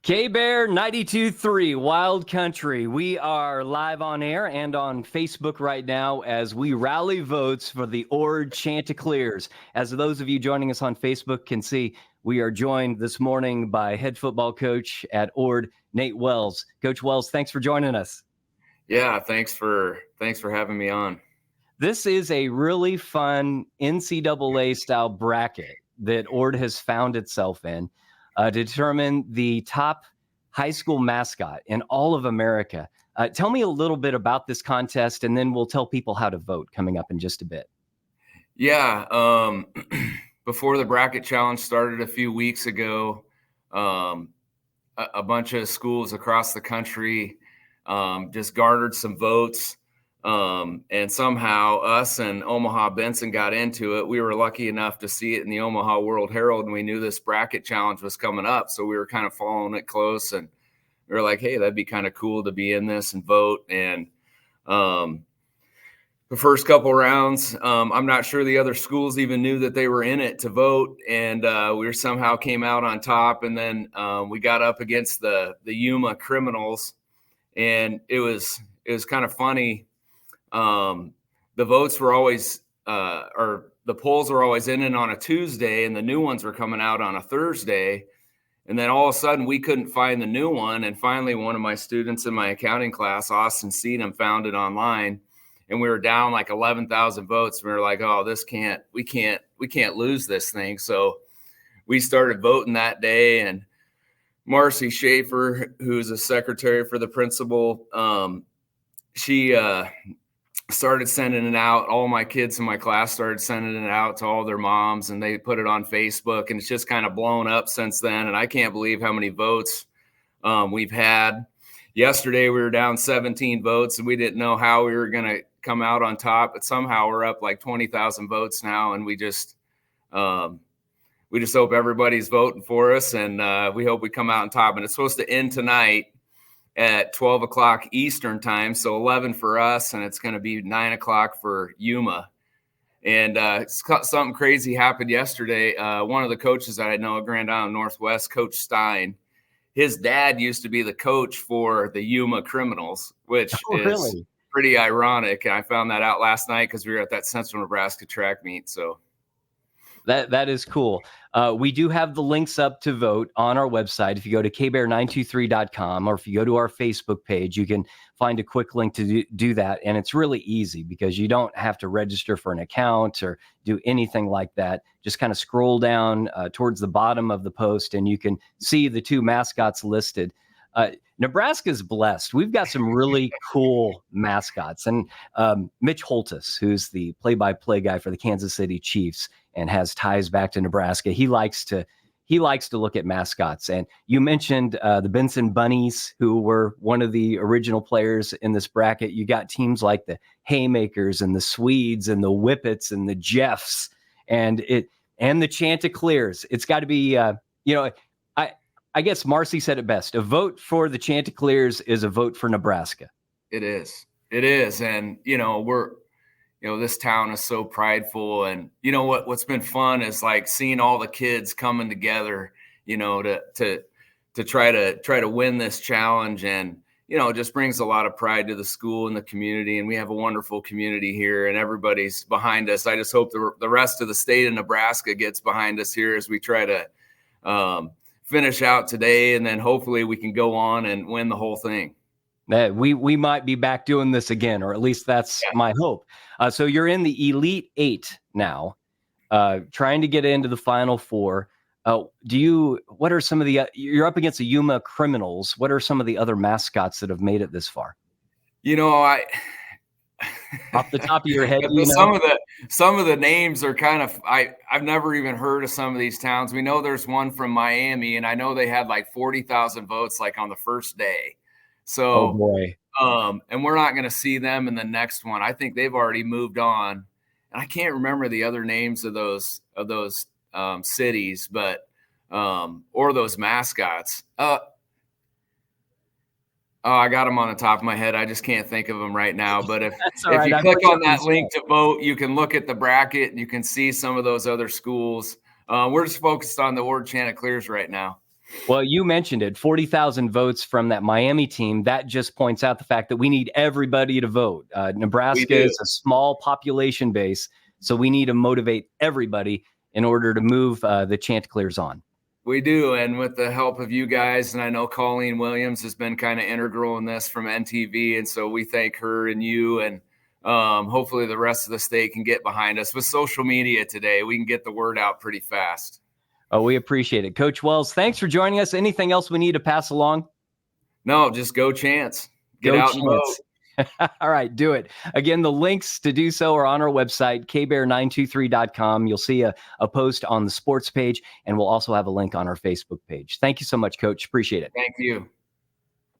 KBEAR 92.3 Wild Country. We are live on air and on Facebook right now as we rally votes for the Ord Chanticleers. As those of you joining us on Facebook can see, we are joined this morning by head football coach at Ord, Nate Wells. Coach Wells, thanks for joining us. Yeah, thanks for having me on. This is a really fun NCAA style bracket that Ord has found itself in to determine the top high school mascot in all of America. Tell me a little bit about this contest, and then we'll tell people how to vote coming up in just a bit. Yeah, before the bracket challenge started a few weeks ago, a bunch of schools across the country just garnered some votes. And somehow us and Omaha Benson got into it. We were lucky enough to see it in the Omaha World Herald, and we knew this bracket challenge was coming up. So we were kind of following it close, and we were like, hey, that'd be kind of cool to be in this and vote. And the first couple rounds, I'm not sure the other schools even knew that they were in it to vote. And we somehow came out on top. And then we got up against the Yuma Criminals, and it was kind of funny. The votes were always, or the polls were always in and on a Tuesday, and the new ones were coming out on a Thursday. And then all of a sudden we couldn't find the new one. And finally, one of my students in my accounting class, Austin Seedham, found it online, and we were down like 11,000 votes. We were like, oh, we can't lose this thing. So we started voting that day, and Marcy Schaefer, who's a secretary for the principal, she started sending it out. All my kids in my class started sending it out to all their moms, and they put it on Facebook, and it's just kind of blown up since then. And I can't believe how many votes we've had. Yesterday, we were down 17 votes, and we didn't know how we were going to come out on top, but somehow we're up like 20,000 votes now. And we just hope everybody's voting for us, and we hope we come out on top. And it's supposed to end tonight at 12 o'clock Eastern time, so 11 for us, and it's going to be 9 o'clock for Yuma. And something crazy happened yesterday. One of the coaches that I know at Grand Island Northwest, Coach Stein, his dad used to be the coach for the Yuma Criminals, which is really pretty ironic. And I found that out last night because we were at that Central Nebraska track meet. So that is cool. We do have the links up to vote on our website. If you go to kbear923.com, or if you go to our Facebook page, you can find a quick link to do that. And it's really easy because you don't have to register for an account or do anything like that. Just kind of scroll down towards the bottom of the post, and you can see the two mascots listed. Nebraska's blessed. We've got some really cool mascots. And Mitch Holtis, who's the play-by-play guy for the Kansas City Chiefs and has ties back to Nebraska, he likes to look at mascots. And you mentioned the Benson Bunnies, who were one of the original players in this bracket. You got teams like the Haymakers and the Swedes and the Whippets and the Jeffs and the Chanticleers. It's got to be, I guess Marcy said it best. A vote for the Chanticleers is a vote for Nebraska. It is. And, this town is so prideful. And, what's been fun is like seeing all the kids coming together, to try to win this challenge. And, it just brings a lot of pride to the school and the community. And we have a wonderful community here, and everybody's behind us. I just hope the rest of the state of Nebraska gets behind us here as we try to, finish out today, and then hopefully we can go on and win the whole thing. We might be back doing this again, or at least that's my hope. So you're in the Elite Eight now, trying to get into the Final Four. What are some of you're up against the Yuma Criminals. What are some of the other mascots that have made it this far? Off the top of your head, some of the names are kind of, I've never even heard of some of these towns. We know there's one from Miami, and I know they had like 40,000 votes like on the first day. So, oh boy. And we're not going to see them in the next one. I think they've already moved on, and I can't remember the other names of those cities, but or those mascots. Oh, I got them on the top of my head. I just can't think of them right now. But if you click on that link to vote, you can look at the bracket and you can see some of those other schools. We're just focused on the Ord Chanticleers right now. Well, you mentioned it, 40,000 votes from that Miami team. That just points out the fact that we need everybody to vote. Nebraska is a small population base, so we need to motivate everybody in order to move the Chanticleers on. We do, and with the help of you guys, and I know Colleen Williams has been kind of integral in this from NTV, and so we thank her and you, and hopefully the rest of the state can get behind us. With social media today, we can get the word out pretty fast. Oh, we appreciate it. Coach Wells, thanks for joining us. Anything else we need to pass along? No, just go Chance. Get out and vote. All right, do it. Again, the links to do so are on our website, KBEAR923.com. You'll see a post on the sports page, and we'll also have a link on our Facebook page. Thank you so much, Coach. Appreciate it. Thank you.